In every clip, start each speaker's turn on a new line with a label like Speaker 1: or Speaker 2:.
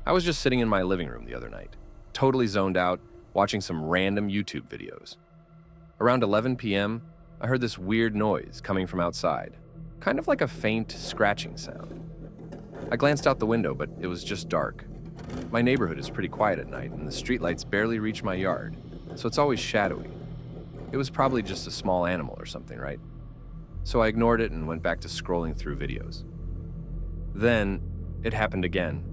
Speaker 1: I was just sitting in my living room the other night, totally zoned out, watching some random YouTube videos. Around 11 p.m., I heard this weird noise coming from outside, kind of like a faint scratching sound. I glanced out the window, but it was just dark. My neighborhood is pretty quiet at night, and the streetlights barely reach my yard, so it's always shadowy. It was probably just a small animal or something, right? So I ignored it and went back to scrolling through videos. Then, it happened again.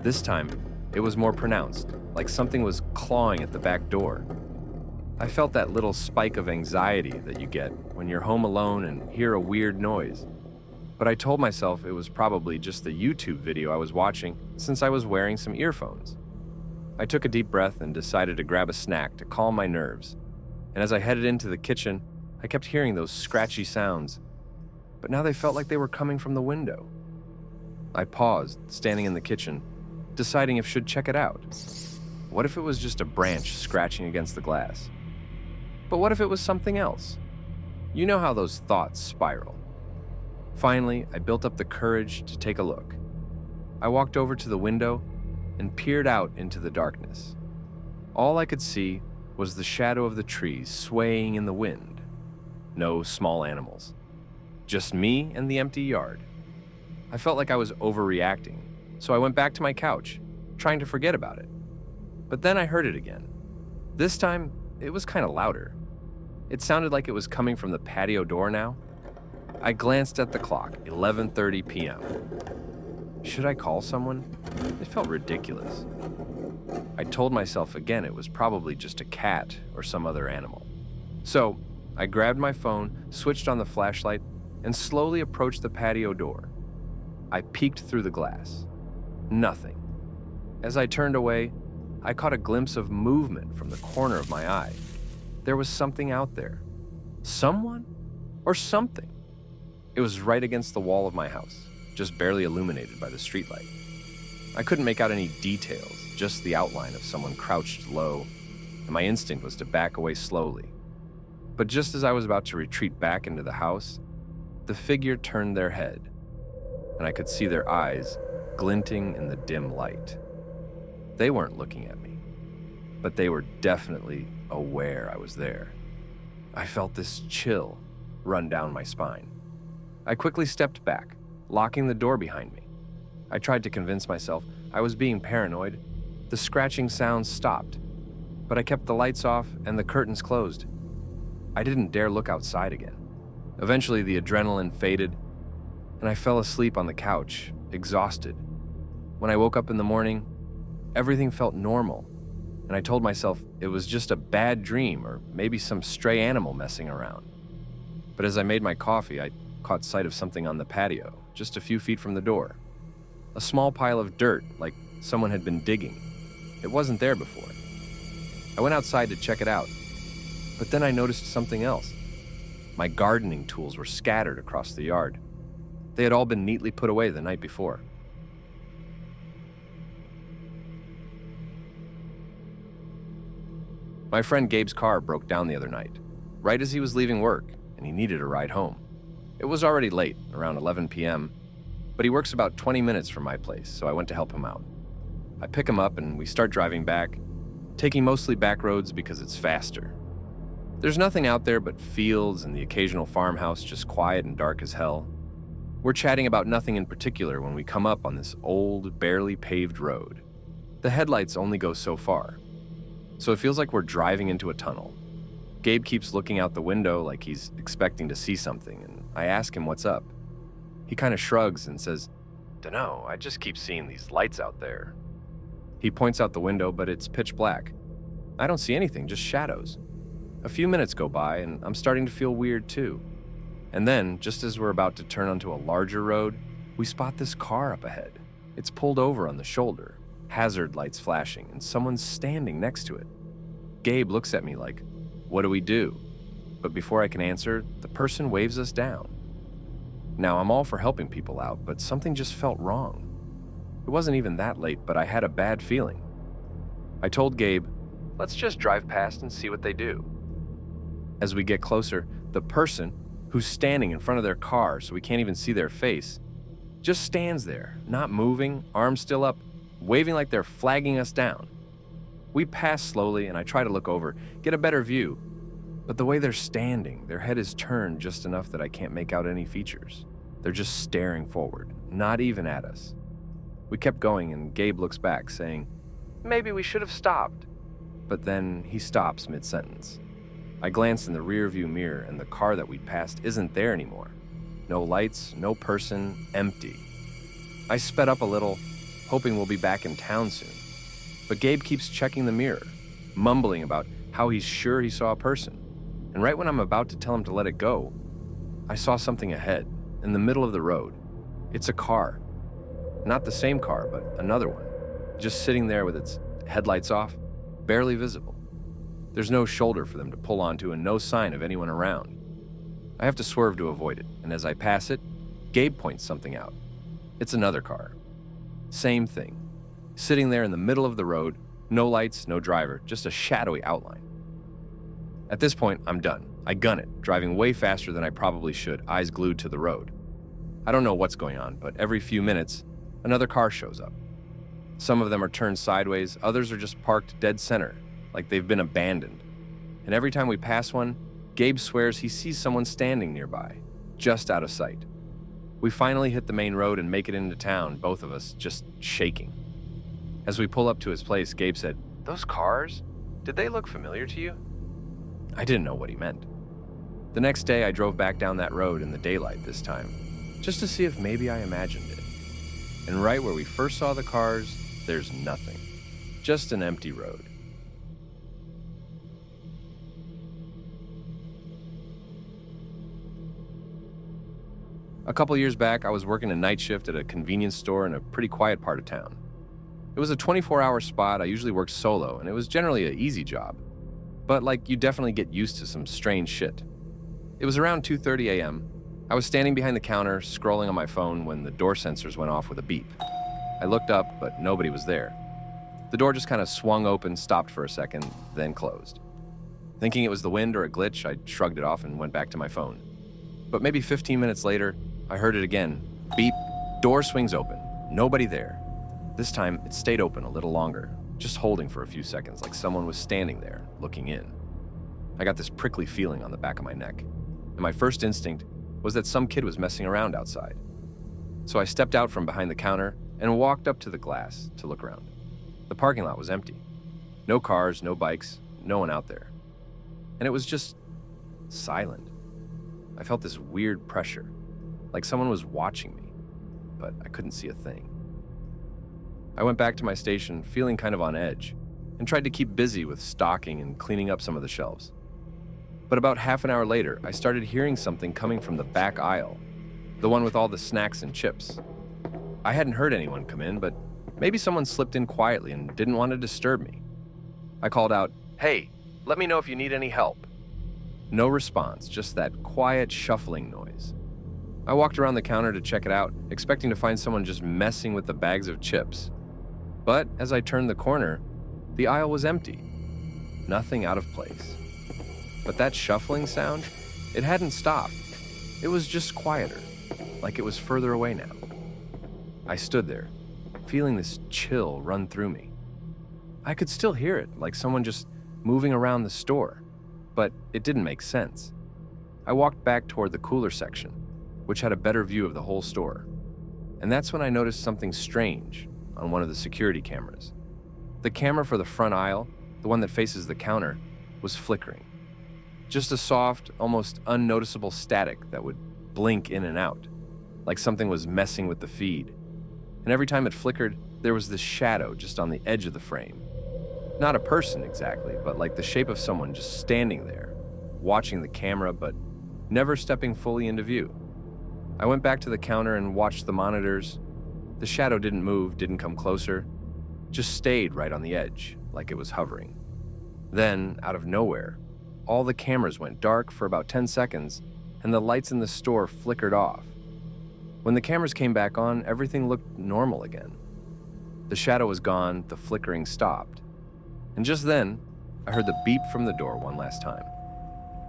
Speaker 1: This time, it was more pronounced, like something was clawing at the back door. I felt that little spike of anxiety that you get when you're home alone and hear a weird noise. But I told myself it was probably just the YouTube video I was watching since I was wearing some earphones. I took a deep breath and decided to grab a snack to calm my nerves. And as I headed into the kitchen, I kept hearing those scratchy sounds. But now they felt like they were coming from the window. I paused, standing in the kitchen, deciding if I should check it out. What if it was just a branch scratching against the glass? But what if it was something else? You know how those thoughts spiral. Finally, I built up the courage to take a look. I walked over to the window and peered out into the darkness. All I could see was the shadow of the trees swaying in the wind. No small animals. Just me and the empty yard. I felt like I was overreacting, so I went back to my couch, trying to forget about it. But then I heard it again. This time, it was kind of louder. It sounded like it was coming from the patio door now. I glanced at the clock, 11:30 p.m. Should I call someone? It felt ridiculous. I told myself again it was probably just a cat or some other animal. So, I grabbed my phone, switched on the flashlight, and slowly approached the patio door. I peeked through the glass. Nothing. As I turned away, I caught a glimpse of movement from the corner of my eye. There was something out there. Someone? Or something. It was right against the wall of my house, just barely illuminated by the streetlight. I couldn't make out any details, just the outline of someone crouched low, and my instinct was to back away slowly. But just as I was about to retreat back into the house, the figure turned their head, and I could see their eyes glinting in the dim light. They weren't looking at me, but they were definitely aware I was there. I felt this chill run down my spine. I quickly stepped back, locking the door behind me. I tried to convince myself I was being paranoid. The scratching sounds stopped, but I kept the lights off and the curtains closed. I didn't dare look outside again. Eventually, the adrenaline faded, and I fell asleep on the couch, exhausted. When I woke up in the morning, everything felt normal, and I told myself it was just a bad dream or maybe some stray animal messing around. But as I made my coffee, I caught sight of something on the patio, just a few feet from the door. A small pile of dirt, like someone had been digging. It wasn't there before. I went outside to check it out, but then I noticed something else. My gardening tools were scattered across the yard. They had all been neatly put away the night before. My friend Gabe's car broke down the other night, right as he was leaving work, and he needed a ride home. It was already late, around 11 p.m., but he works about 20 minutes from my place, so I went to help him out. I pick him up and we start driving back, taking mostly back roads because it's faster. There's nothing out there but fields and the occasional farmhouse just quiet and dark as hell. We're chatting about nothing in particular when we come up on this old, barely paved road. The headlights only go so far, so it feels like we're driving into a tunnel. Gabe keeps looking out the window like he's expecting to see something, and I ask him what's up. He kind of shrugs and says, "Dunno, I just keep seeing these lights out there." He points out the window, but it's pitch black. I don't see anything, just shadows. A few minutes go by, and I'm starting to feel weird too. And then, just as we're about to turn onto a larger road, we spot this car up ahead. It's pulled over on the shoulder, hazard lights flashing, and someone's standing next to it. Gabe looks at me like, "What do we do?" But before I can answer, the person waves us down. Now, I'm all for helping people out, but something just felt wrong. It wasn't even that late, but I had a bad feeling. I told Gabe, "Let's just drive past and see what they do." As we get closer, the person, who's standing in front of their car so we can't even see their face, just stands there, not moving, arms still up, waving like they're flagging us down. We pass slowly, and I try to look over, get a better view. But the way they're standing, their head is turned just enough that I can't make out any features. They're just staring forward, not even at us. We kept going, and Gabe looks back, saying, "Maybe we should have stopped." But then he stops mid-sentence. I glance in the rearview mirror, and the car that we'd passed isn't there anymore. No lights, no person, empty. I sped up a little, hoping we'll be back in town soon. But Gabe keeps checking the mirror, mumbling about how he's sure he saw a person. And right when I'm about to tell him to let it go, I saw something ahead, in the middle of the road. It's a car. Not the same car, but another one. Just sitting there with its headlights off, barely visible. There's no shoulder for them to pull onto and no sign of anyone around. I have to swerve to avoid it, and as I pass it, Gabe points something out. It's another car. Same thing. Sitting there in the middle of the road, no lights, no driver, just a shadowy outline. At this point, I'm done. I gun it, driving way faster than I probably should, eyes glued to the road. I don't know what's going on, but every few minutes, another car shows up. Some of them are turned sideways, others are just parked dead center, like they've been abandoned. And every time we pass one, Gabe swears he sees someone standing nearby, just out of sight. We finally hit the main road and make it into town, both of us just shaking. As we pull up to his place, Gabe said, "Those cars? Did they look familiar to you?" I didn't know what he meant. The next day, I drove back down that road in the daylight this time, just to see if maybe I imagined it. And right where we first saw the cars, there's nothing. Just an empty road. A couple years back, I was working a night shift at a convenience store in a pretty quiet part of town. It was a 24-hour spot. I usually worked solo, and it was generally an easy job. But you definitely get used to some strange shit. It was around 2:30 a.m. I was standing behind the counter, scrolling on my phone when the door sensors went off with a beep. I looked up, but nobody was there. The door just kind of swung open, stopped for a second, then closed. Thinking it was the wind or a glitch, I shrugged it off and went back to my phone. But maybe 15 minutes later, I heard it again. Beep, door swings open, nobody there. This time, it stayed open a little longer, just holding for a few seconds like someone was standing there, looking in. I got this prickly feeling on the back of my neck, and my first instinct was that some kid was messing around outside. So I stepped out from behind the counter and walked up to the glass to look around. The parking lot was empty. No cars, no bikes, no one out there. And it was just silent. I felt this weird pressure, like someone was watching me, but I couldn't see a thing. I went back to my station feeling kind of on edge and tried to keep busy with stocking and cleaning up some of the shelves. But about half an hour later, I started hearing something coming from the back aisle, the one with all the snacks and chips. I hadn't heard anyone come in, but maybe someone slipped in quietly and didn't want to disturb me. I called out, "Hey, let me know if you need any help." No response, just that quiet shuffling noise. I walked around the counter to check it out, expecting to find someone just messing with the bags of chips. But as I turned the corner, the aisle was empty. Nothing out of place. But that shuffling sound, it hadn't stopped. It was just quieter, like it was further away now. I stood there, feeling this chill run through me. I could still hear it, like someone just moving around the store, but it didn't make sense. I walked back toward the cooler section, which had a better view of the whole store. And that's when I noticed something strange on one of the security cameras. The camera for the front aisle, the one that faces the counter, was flickering. Just a soft, almost unnoticeable static that would blink in and out, like something was messing with the feed. And every time it flickered, there was this shadow just on the edge of the frame. Not a person exactly, but like the shape of someone just standing there, watching the camera, but never stepping fully into view. I went back to the counter and watched the monitors. The shadow didn't move, didn't come closer, just stayed right on the edge, like it was hovering. Then, out of nowhere, all the cameras went dark for about 10 seconds, and the lights in the store flickered off. When the cameras came back on, everything looked normal again. The shadow was gone, the flickering stopped. And just then, I heard the beep from the door one last time.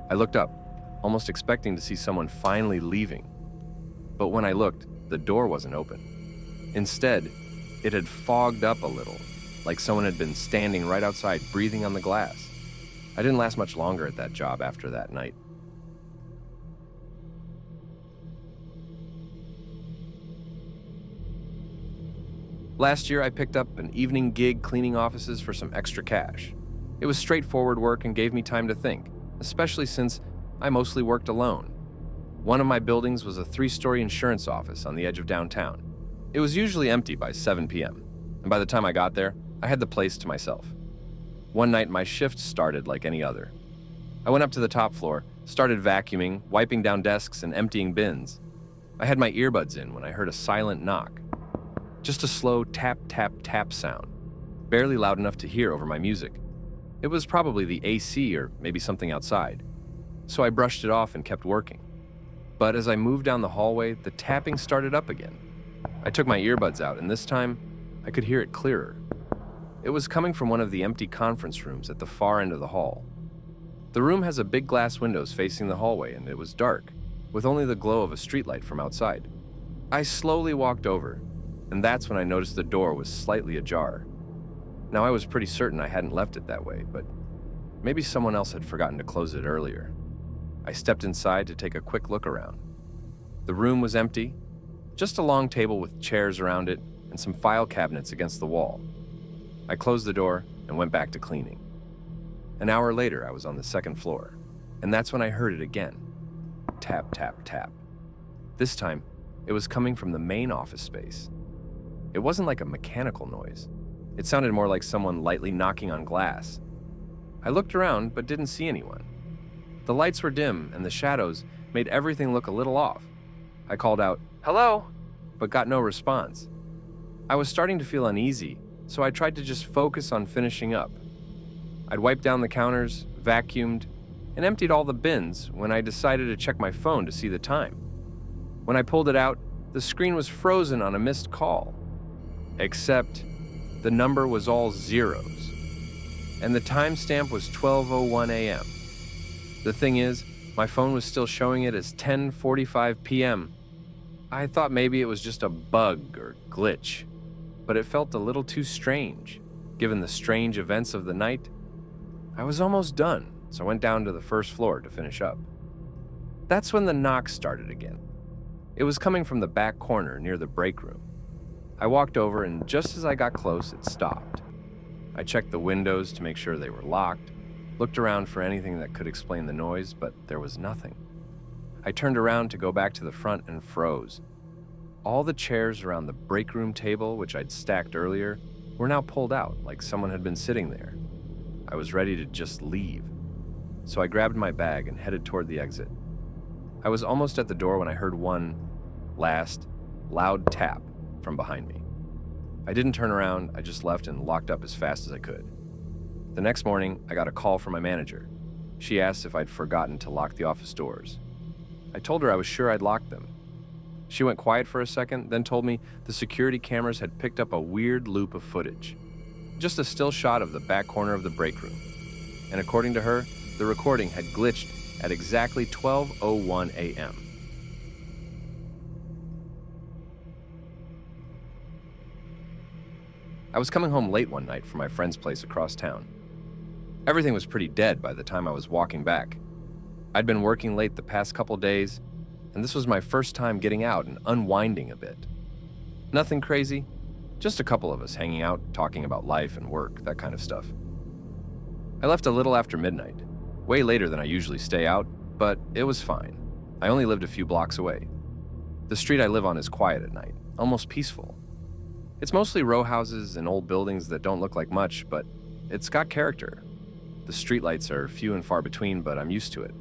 Speaker 1: I looked up, almost expecting to see someone finally leaving. But when I looked, the door wasn't open. Instead, It had fogged up a little, like someone had been standing right outside breathing on the glass. I didn't last much longer at that job after that night. Last year, I picked up an evening gig cleaning offices for some extra cash. It was straightforward work and gave me time to think, especially since I mostly worked alone. One of my buildings was a 3-story insurance office on the edge of downtown. It was usually empty by 7 p.m., and by the time I got there, I had the place to myself. One night, my shift started like any other. I went up to the top floor, started vacuuming, wiping down desks, and emptying bins. I had my earbuds in when I heard a silent knock. Just a slow tap, tap, tap sound, barely loud enough to hear over my music. It was probably the AC or maybe something outside, so I brushed it off and kept working. But as I moved down the hallway, the tapping started up again. I took my earbuds out, and this time, I could hear it clearer. It was coming from one of the empty conference rooms at the far end of the hall. The room has a big glass windows facing the hallway, and it was dark, with only the glow of a streetlight from outside. I slowly walked over, and that's when I noticed the door was slightly ajar. Now, I was pretty certain I hadn't left it that way, but maybe someone else had forgotten to close it earlier. I stepped inside to take a quick look around. The room was empty, just a long table with chairs around it and some file cabinets against the wall. I closed the door and went back to cleaning. An hour later, I was on the second floor, and that's when I heard it again. Tap, tap, tap. This time, it was coming from the main office space. It wasn't like a mechanical noise. It sounded more like someone lightly knocking on glass. I looked around, but didn't see anyone. The lights were dim, and the shadows made everything look a little off. I called out, "Hello?" but got no response. I was starting to feel uneasy, so I tried to just focus on finishing up. I'd wiped down the counters, vacuumed, and emptied all the bins when I decided to check my phone to see the time. When I pulled it out, the screen was frozen on a missed call. Except the number was all zeros, and the timestamp was 12:01 a.m. The thing is, my phone was still showing it as 10:45 p.m. I thought maybe it was just a bug or glitch, but it felt a little too strange, given the strange events of the night. I was almost done, so I went down to the first floor to finish up. That's when the knock started again. It was coming from the back corner near the break room. I walked over, and just as I got close, it stopped. I checked the windows to make sure they were locked, looked around for anything that could explain the noise, but there was nothing. I turned around to go back to the front and froze. All the chairs around the break room table, which I'd stacked earlier, were now pulled out, like someone had been sitting there. I was ready to just leave, so I grabbed my bag and headed toward the exit. I was almost at the door when I heard one last, loud tap from behind me. I didn't turn around, I just left and locked up as fast as I could. The next morning, I got a call from my manager. She asked if I'd forgotten to lock the office doors. I told her I was sure I'd locked them. She went quiet for a second, then told me the security cameras had picked up a weird loop of footage. Just a still shot of the back corner of the break room. And according to her, the recording had glitched at exactly 12:01 a.m. I was coming home late one night from my friend's place across town. Everything was pretty dead by the time I was walking back. I'd been working late the past couple days, and this was my first time getting out and unwinding a bit. Nothing crazy, just a couple of us hanging out, talking about life and work, that kind of stuff. I left a little after midnight, way later than I usually stay out, but it was fine. I only lived a few blocks away. The street I live on is quiet at night, almost peaceful. It's mostly row houses and old buildings that don't look like much, but it's got character. The streetlights are few and far between, but I'm used to it.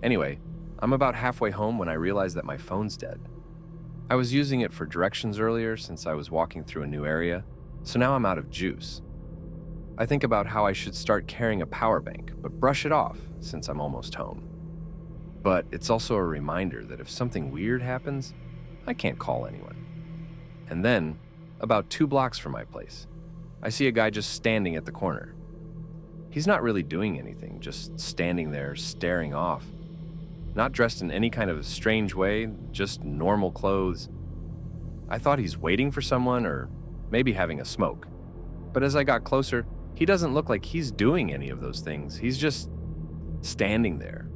Speaker 1: Anyway, I'm about halfway home when I realize that my phone's dead. I was using it for directions earlier since I was walking through a new area, so now I'm out of juice. I think about how I should start carrying a power bank, but brush it off since I'm almost home. But it's also a reminder that if something weird happens, I can't call anyone. And then, about 2 blocks from my place, I see a guy just standing at the corner. He's not really doing anything, just standing there staring off. Not dressed in any kind of strange way, just normal clothes. I thought he's waiting for someone, or maybe having a smoke. But as I got closer, he doesn't look like he's doing any of those things. He's just standing there.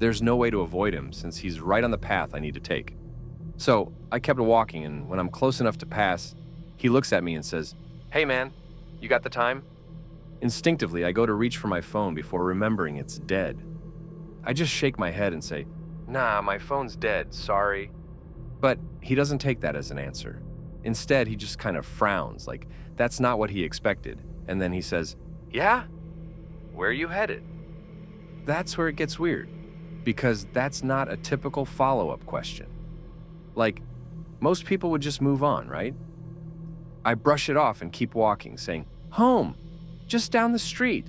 Speaker 1: There's no way to avoid him since he's right on the path I need to take. So I kept walking, and when I'm close enough to pass, he looks at me and says, "Hey man, you got the time?" Instinctively, I go to reach for my phone before remembering it's dead. I just shake my head and say, "Nah, my phone's dead, sorry." But he doesn't take that as an answer. Instead, he just kind of frowns, like that's not what he expected. And then he says, "Yeah? Where are you headed?" That's where it gets weird, because that's not a typical follow-up question. Like, most people would just move on, right? I brush it off and keep walking, saying, "Home, just down the street."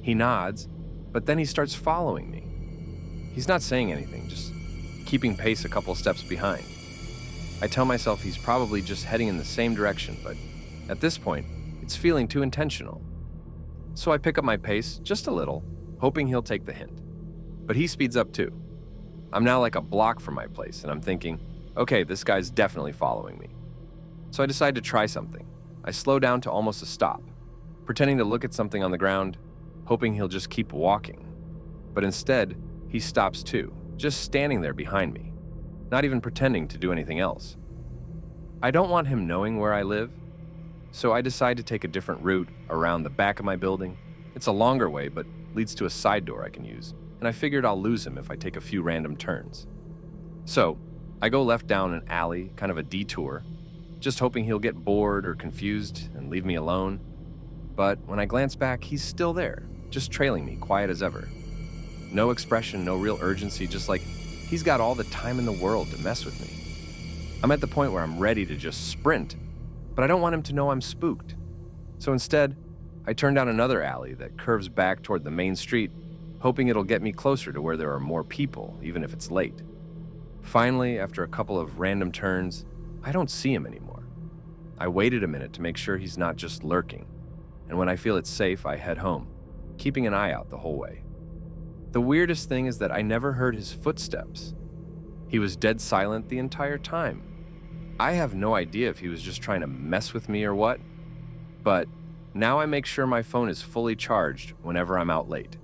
Speaker 1: He nods, but then he starts following me. He's not saying anything, just keeping pace a couple steps behind. I tell myself he's probably just heading in the same direction, but at this point, it's feeling too intentional. So I pick up my pace just a little, hoping he'll take the hint. But he speeds up too. I'm now like a block from my place, and I'm thinking, okay, this guy's definitely following me. So I decide to try something. I slow down to almost a stop, pretending to look at something on the ground, hoping he'll just keep walking. But instead, he stops too, just standing there behind me, not even pretending to do anything else. I don't want him knowing where I live, so I decide to take a different route around the back of my building. It's a longer way, but leads to a side door I can use, and I figured I'll lose him if I take a few random turns. So I go left down an alley, kind of a detour, just hoping he'll get bored or confused and leave me alone. But when I glance back, he's still there, just trailing me, quiet as ever. No expression, no real urgency, just like he's got all the time in the world to mess with me. I'm at the point where I'm ready to just sprint, but I don't want him to know I'm spooked. So instead, I turn down another alley that curves back toward the main street, hoping it'll get me closer to where there are more people, even if it's late. Finally, after a couple of random turns, I don't see him anymore. I waited a minute to make sure he's not just lurking, and when I feel it's safe, I head home, keeping an eye out the whole way. The weirdest thing is that I never heard his footsteps. He was dead silent the entire time. I have no idea if he was just trying to mess with me or what, but now I make sure my phone is fully charged whenever I'm out late.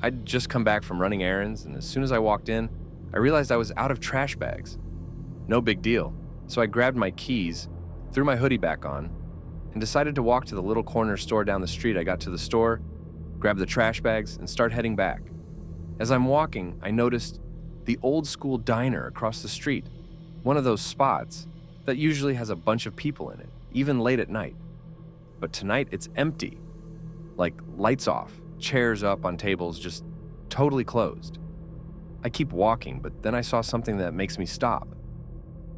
Speaker 1: I'd just come back from running errands, and as soon as I walked in, I realized I was out of trash bags. No big deal, so I grabbed my keys, threw my hoodie back on, and decided to walk to the little corner store down the street. I got to the store, grabbed the trash bags, and start heading back. As I'm walking, I noticed the old school diner across the street, one of those spots that usually has a bunch of people in it, even late at night. But tonight it's empty, like lights off, chairs up on tables, just totally closed. I keep walking, but then I saw something that makes me stop.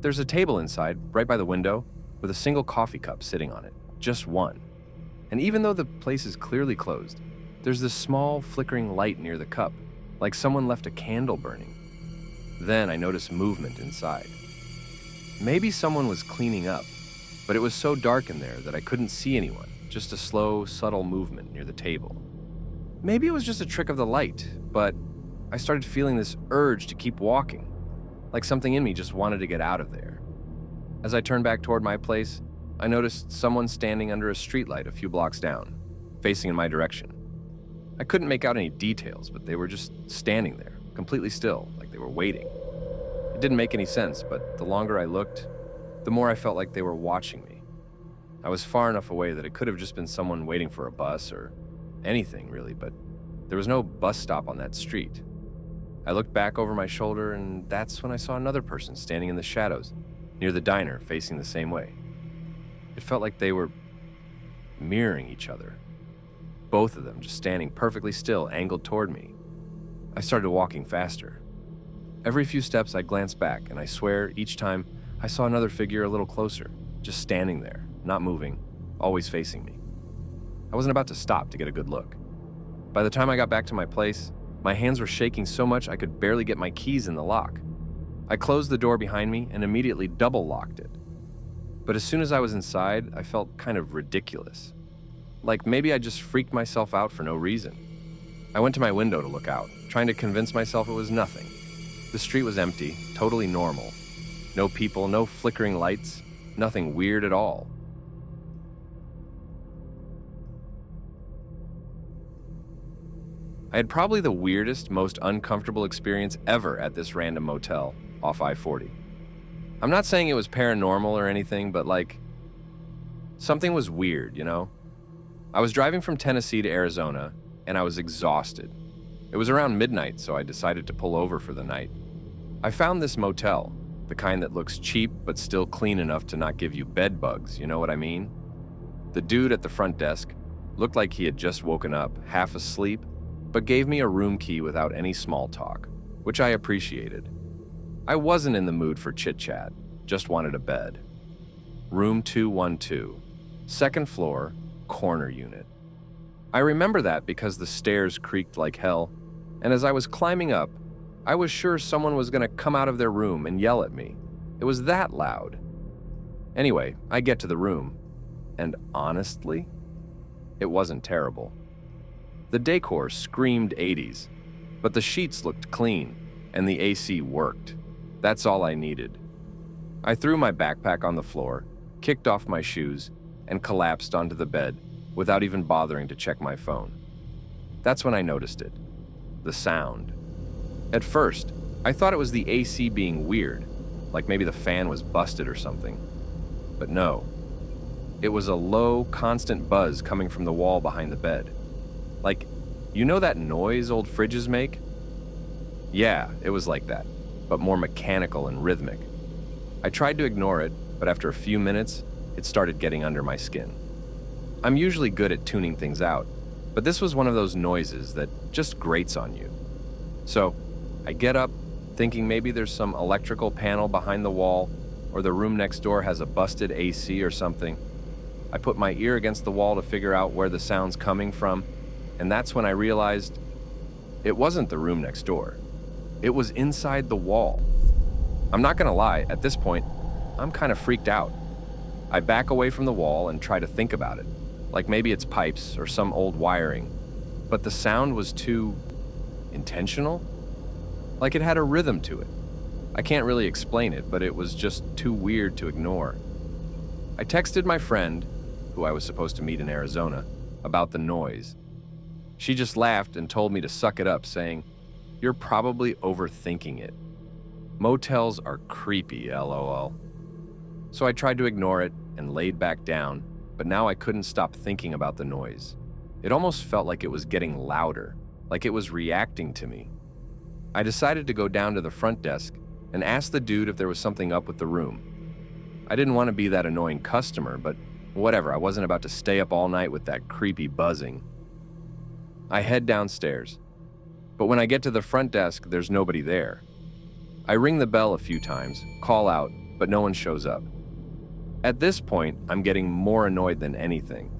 Speaker 1: There's a table inside, right by the window, with a single coffee cup sitting on it, just one. And even though the place is clearly closed, there's this small flickering light near the cup, like someone left a candle burning. Then I noticed movement inside. Maybe someone was cleaning up, but it was so dark in there that I couldn't see anyone, just a slow, subtle movement near the table. Maybe it was just a trick of the light, but I started feeling this urge to keep walking, like something in me just wanted to get out of there. As I turned back toward my place, I noticed someone standing under a streetlight a few blocks down, facing in my direction. I couldn't make out any details, but they were just standing there, completely still, like they were waiting. It didn't make any sense, but the longer I looked, the more I felt like they were watching me. I was far enough away that it could have just been someone waiting for a bus or anything, really, but there was no bus stop on that street. I looked back over my shoulder, and that's when I saw another person standing in the shadows, near the diner, facing the same way. It felt like they were mirroring each other. Both of them just standing perfectly still, angled toward me. I started walking faster. Every few steps I glanced back, and I swear each time I saw another figure a little closer, just standing there, not moving, always facing me. I wasn't about to stop to get a good look. By the time I got back to my place, my hands were shaking so much I could barely get my keys in the lock. I closed the door behind me and immediately double locked it. But as soon as I was inside, I felt kind of ridiculous. Like maybe I just freaked myself out for no reason. I went to my window to look out, trying to convince myself it was nothing. The street was empty, totally normal. No people, no flickering lights, nothing weird at all. I had probably the weirdest, most uncomfortable experience ever at this random motel off I-40. I'm not saying it was paranormal or anything, but something was weird, you know? I was driving from Tennessee to Arizona, and I was exhausted. It was around midnight, so I decided to pull over for the night. I found this motel, the kind that looks cheap but still clean enough to not give you bed bugs, you know what I mean? The dude at the front desk looked like he had just woken up, half asleep, but gave me a room key without any small talk, which I appreciated. I wasn't in the mood for chit-chat, just wanted a bed. Room 212, second floor, corner unit. I remember that because the stairs creaked like hell, and as I was climbing up, I was sure someone was going to come out of their room and yell at me. It was that loud. Anyway, I get to the room, and honestly, it wasn't terrible. The decor screamed 80s, but the sheets looked clean, and the AC worked. That's all I needed. I threw my backpack on the floor, kicked off my shoes, and collapsed onto the bed without even bothering to check my phone. That's when I noticed it. The sound. At first, I thought it was the AC being weird, like maybe the fan was busted or something. But no. It was a low, constant buzz coming from the wall behind the bed. Like, you know that noise old fridges make? Yeah, it was like that, but more mechanical and rhythmic. I tried to ignore it, but after a few minutes, it started getting under my skin. I'm usually good at tuning things out, but this was one of those noises that just grates on you. So, I get up, thinking maybe there's some electrical panel behind the wall, or the room next door has a busted AC or something. I put my ear against the wall to figure out where the sound's coming from, and that's when I realized it wasn't the room next door. It was inside the wall. I'm not gonna lie, at this point, I'm kind of freaked out. I back away from the wall and try to think about it, like maybe it's pipes or some old wiring, but the sound was too intentional? Like it had a rhythm to it. I can't really explain it, but it was just too weird to ignore. I texted my friend, who I was supposed to meet in Arizona, about the noise. She just laughed and told me to suck it up, saying, "You're probably overthinking it. Motels are creepy, lol." So I tried to ignore it and laid back down, but now I couldn't stop thinking about the noise. It almost felt like it was getting louder, like it was reacting to me. I decided to go down to the front desk and ask the dude if there was something up with the room. I didn't want to be that annoying customer, but whatever, I wasn't about to stay up all night with that creepy buzzing. I head downstairs, but when I get to the front desk, there's nobody there. I ring the bell a few times, call out, but no one shows up. At this point, I'm getting more annoyed than anything.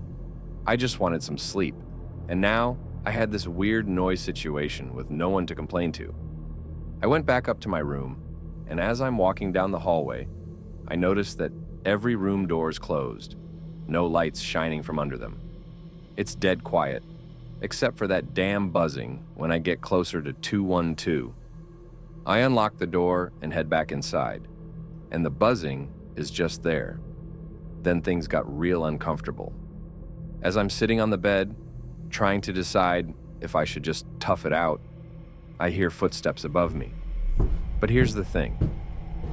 Speaker 1: I just wanted some sleep, and now I had this weird noise situation with no one to complain to. I went back up to my room, and as I'm walking down the hallway, I noticed that every room door is closed, no lights shining from under them. It's dead quiet, except for that damn buzzing when I get closer to 212. I unlock the door and head back inside, and the buzzing is just there. Then things got real uncomfortable. As I'm sitting on the bed, trying to decide if I should just tough it out, I hear footsteps above me. But here's the thing.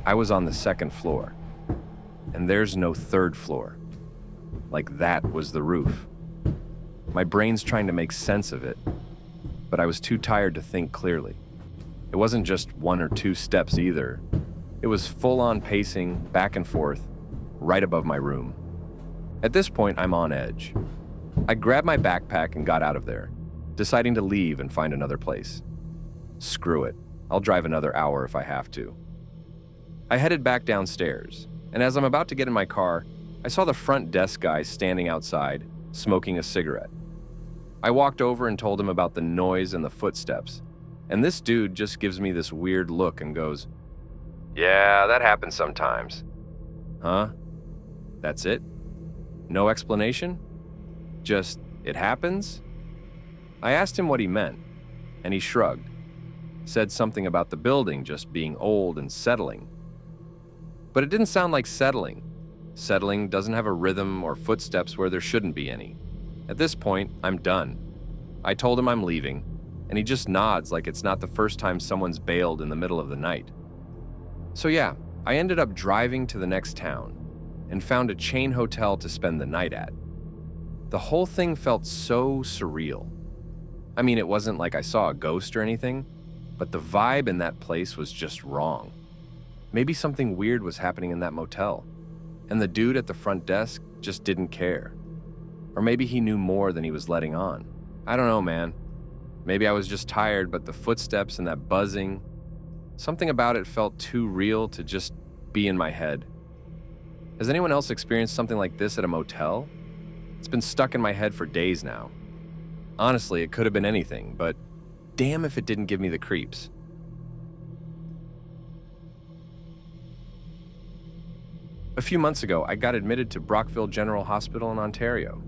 Speaker 1: I was on the second floor, and there's no third floor. Like that was the roof. My brain's trying to make sense of it, but I was too tired to think clearly. It wasn't just one or two steps either. It was full-on pacing back and forth, right above my room. At this point, I'm on edge. I grabbed my backpack and got out of there, deciding to leave and find another place. Screw it. I'll drive another hour if I have to. I headed back downstairs, and as I'm about to get in my car, I saw the front desk guy standing outside, smoking a cigarette. I walked over and told him about the noise and the footsteps, and this dude just gives me this weird look and goes, "Yeah, that happens sometimes." Huh? That's it? No explanation? Just, it happens? I asked him what he meant, and he shrugged. said something about the building just being old and settling. But it didn't sound like settling. Settling doesn't have a rhythm or footsteps where there shouldn't be any. At this point, I'm done. I told him I'm leaving, and he just nods like it's not the first time someone's bailed in the middle of the night. So yeah, I ended up driving to the next town and found a chain hotel to spend the night at. The whole thing felt so surreal. I mean, it wasn't like I saw a ghost or anything, but the vibe in that place was just wrong. Maybe something weird was happening in that motel, and the dude at the front desk just didn't care. Or maybe he knew more than he was letting on. I don't know, man. Maybe I was just tired, but the footsteps and that buzzing, something about it felt too real to just be in my head. Has anyone else experienced something like this at a motel? It's been stuck in my head for days now. Honestly, it could have been anything, but damn if it didn't give me the creeps. A few months ago, I got admitted to Brockville General Hospital in Ontario.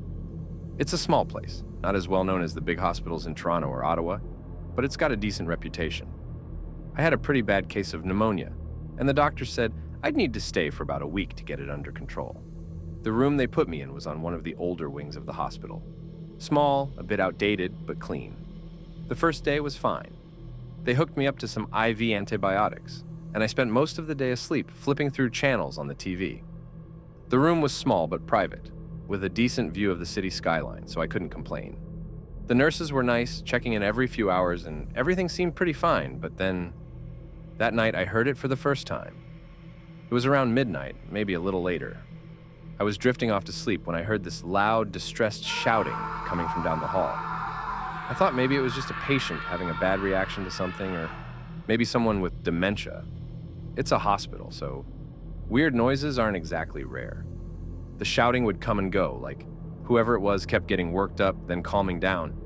Speaker 1: It's a small place, not as well known as the big hospitals in Toronto or Ottawa, but it's got a decent reputation. I had a pretty bad case of pneumonia, and the doctor said I'd need to stay for about a week to get it under control. The room they put me in was on one of the older wings of the hospital. Small, a bit outdated, but clean. The first day was fine. They hooked me up to some IV antibiotics, and I spent most of the day asleep, flipping through channels on the TV. The room was small but private, with a decent view of the city skyline, so I couldn't complain. The nurses were nice, checking in every few hours, and everything seemed pretty fine, but then, that night I heard it for the first time. It was around midnight, maybe a little later. I was drifting off to sleep when I heard this loud, distressed shouting coming from down the hall. I thought maybe it was just a patient having a bad reaction to something, or maybe someone with dementia. It's a hospital, so weird noises aren't exactly rare. The shouting would come and go, like whoever it was kept getting worked up, then calming down,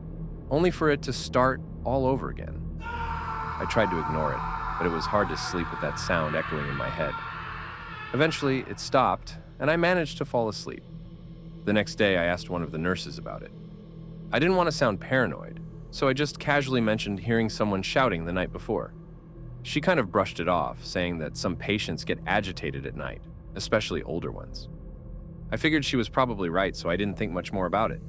Speaker 1: only for it to start all over again. I tried to ignore it, but it was hard to sleep with that sound echoing in my head. Eventually, it stopped, and I managed to fall asleep. The next day, I asked one of the nurses about it. I didn't want to sound paranoid, so I just casually mentioned hearing someone shouting the night before. She kind of brushed it off, saying that some patients get agitated at night, especially older ones. I figured she was probably right, so I didn't think much more about it.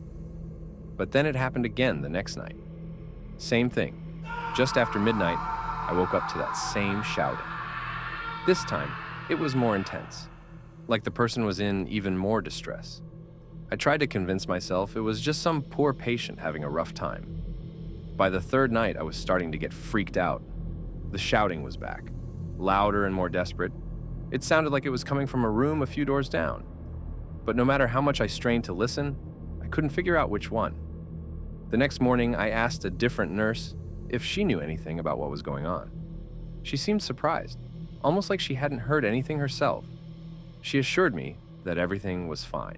Speaker 1: But then it happened again the next night. Same thing. Just after midnight, I woke up to that same shouting. This time, it was more intense, like the person was in even more distress. I tried to convince myself it was just some poor patient having a rough time. By the third night, I was starting to get freaked out. The shouting was back, louder and more desperate. It sounded like it was coming from a room a few doors down. But no matter how much I strained to listen, I couldn't figure out which one. The next morning, I asked a different nurse if she knew anything about what was going on. She seemed surprised, almost like she hadn't heard anything herself. She assured me that everything was fine.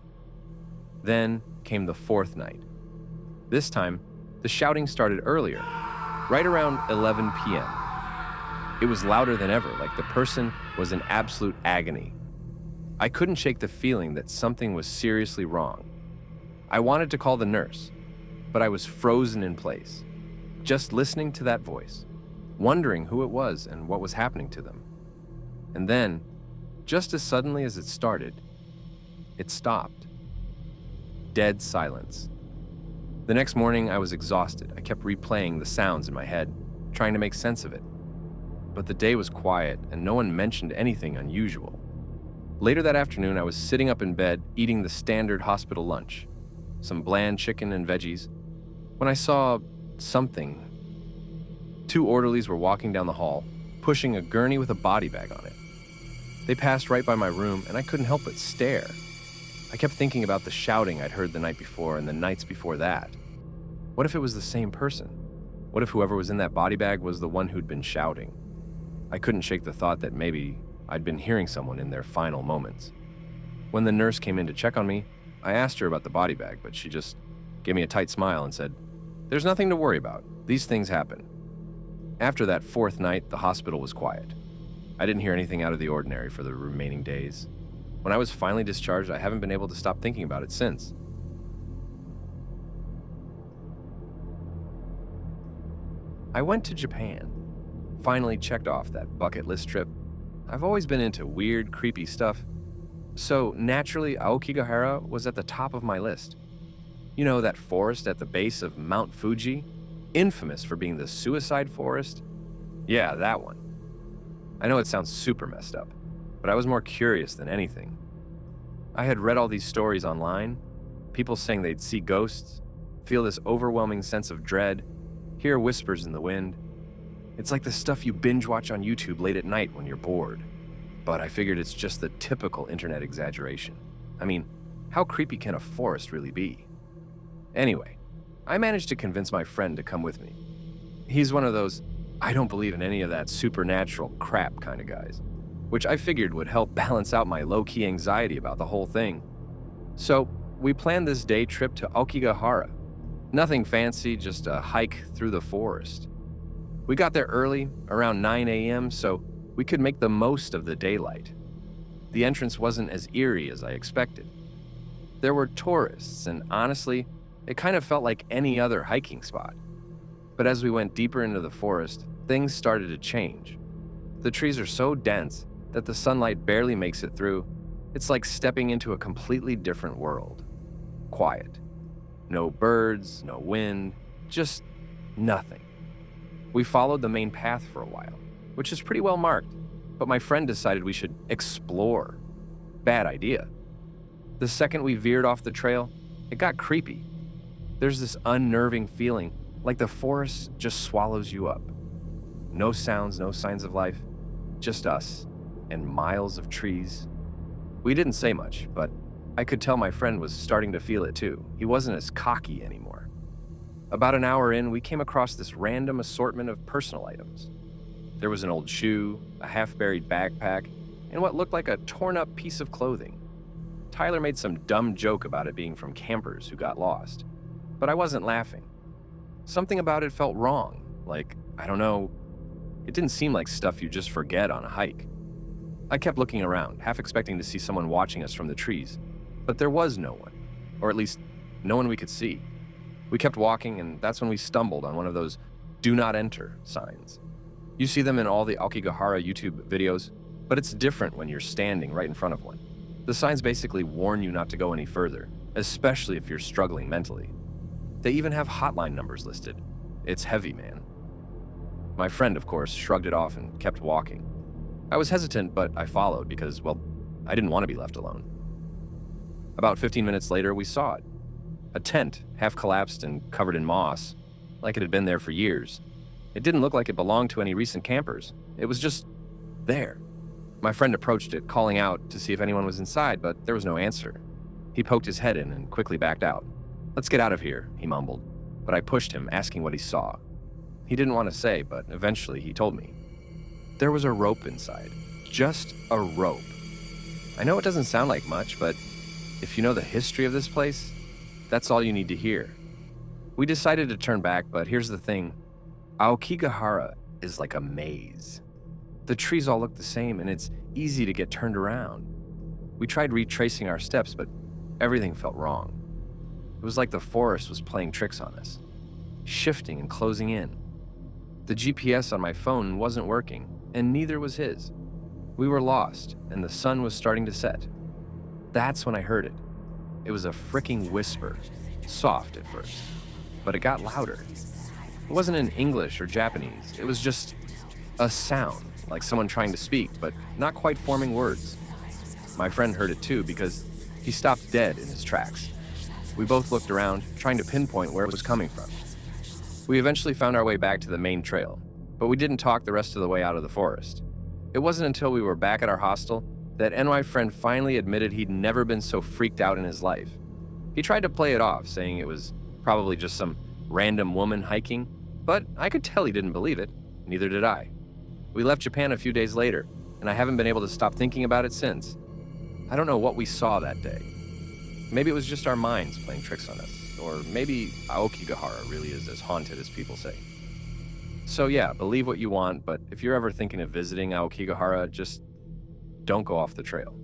Speaker 1: Then came the fourth night. This time, the shouting started earlier, right around 11 p.m. It was louder than ever, like the person was in absolute agony. I couldn't shake the feeling that something was seriously wrong. I wanted to call the nurse, but I was frozen in place, just listening to that voice, wondering who it was and what was happening to them. And then, just as suddenly as it started, it stopped. Dead silence. The next morning, I was exhausted. I kept replaying the sounds in my head, trying to make sense of it. But the day was quiet, and no one mentioned anything unusual. Later that afternoon, I was sitting up in bed, eating the standard hospital lunch, some bland chicken and veggies, when I saw something. Two orderlies were walking down the hall, pushing a gurney with a body bag on it. They passed right by my room, and I couldn't help but stare. I kept thinking about the shouting I'd heard the night before and the nights before that. What if it was the same person? What if whoever was in that body bag was the one who'd been shouting? I couldn't shake the thought that maybe I'd been hearing someone in their final moments. When the nurse came in to check on me, I asked her about the body bag, but she just gave me a tight smile and said, "There's nothing to worry about. These things happen." After that fourth night, the hospital was quiet. I didn't hear anything out of the ordinary for the remaining days. When I was finally discharged, I haven't been able to stop thinking about it since. I went to Japan. Finally checked off that bucket list trip. I've always been into weird, creepy stuff, so naturally Aokigahara was at the top of my list. You know, that forest at the base of Mount Fuji, infamous for being the suicide forest? Yeah, that one. I know it sounds super messed up, but I was more curious than anything. I had read all these stories online, people saying they'd see ghosts, feel this overwhelming sense of dread, hear whispers in the wind. It's like the stuff you binge watch on YouTube late at night when you're bored. But I figured it's just the typical internet exaggeration. I mean, how creepy can a forest really be? Anyway, I managed to convince my friend to come with me. He's one of those, I don't believe in any of that supernatural crap kind of guys, which I figured would help balance out my low-key anxiety about the whole thing. So we planned this day trip to Aokigahara. Nothing fancy, just a hike through the forest. We got there early, around 9 a.m., so we could make the most of the daylight. The entrance wasn't as eerie as I expected. There were tourists, and honestly, it kind of felt like any other hiking spot. But as we went deeper into the forest, things started to change. The trees are so dense that the sunlight barely makes it through. It's like stepping into a completely different world. Quiet. No birds, no wind, just nothing. We followed the main path for a while, which is pretty well marked, but my friend decided we should explore. Bad idea. The second we veered off the trail, it got creepy. There's this unnerving feeling, like the forest just swallows you up. No sounds, no signs of life, just us and miles of trees. We didn't say much, but I could tell my friend was starting to feel it too. He wasn't as cocky anymore. About an hour in, we came across this random assortment of personal items. There was an old shoe, a half-buried backpack, and what looked like a torn-up piece of clothing. Tyler made some dumb joke about it being from campers who got lost, but I wasn't laughing. Something about it felt wrong, like, I don't know, it didn't seem like stuff you just forget on a hike. I kept looking around, half expecting to see someone watching us from the trees, but there was no one, or at least no one we could see. We kept walking, and that's when we stumbled on one of those "Do Not Enter" signs. You see them in all the Aokigahara YouTube videos, but it's different when you're standing right in front of one. The signs basically warn you not to go any further, especially if you're struggling mentally. They even have hotline numbers listed. It's heavy, man. My friend, of course, shrugged it off and kept walking. I was hesitant, but I followed because, well, I didn't want to be left alone. About 15 minutes later, we saw it. A tent, half collapsed and covered in moss, like it had been there for years. It didn't look like it belonged to any recent campers. It was just there. My friend approached it, calling out to see if anyone was inside, but there was no answer. He poked his head in and quickly backed out. "Let's get out of here," he mumbled, but I pushed him, asking what he saw. He didn't want to say, but eventually he told me. There was a rope inside. Just a rope. I know it doesn't sound like much, but if you know the history of this place, that's all you need to hear. We decided to turn back, but here's the thing. Aokigahara is like a maze. The trees all look the same, and it's easy to get turned around. We tried retracing our steps, but everything felt wrong. It was like the forest was playing tricks on us, shifting and closing in. The GPS on my phone wasn't working, and neither was his. We were lost, and the sun was starting to set. That's when I heard it. It was a freaking whisper, soft at first, but it got louder. It wasn't in English or Japanese. It was just a sound, like someone trying to speak, but not quite forming words. My friend heard it too because he stopped dead in his tracks. We both looked around, trying to pinpoint where it was coming from. We eventually found our way back to the main trail, but we didn't talk the rest of the way out of the forest. It wasn't until we were back at our hostel that NY friend finally admitted he'd never been so freaked out in his life. He tried to play it off, saying it was probably just some random woman hiking, but I could tell he didn't believe it. Neither did I. We left Japan a few days later, and I haven't been able to stop thinking about it since. I don't know what we saw that day. Maybe it was just our minds playing tricks on us, or maybe Aokigahara really is as haunted as people say. So yeah, believe what you want, but if you're ever thinking of visiting Aokigahara, just don't go off the trail.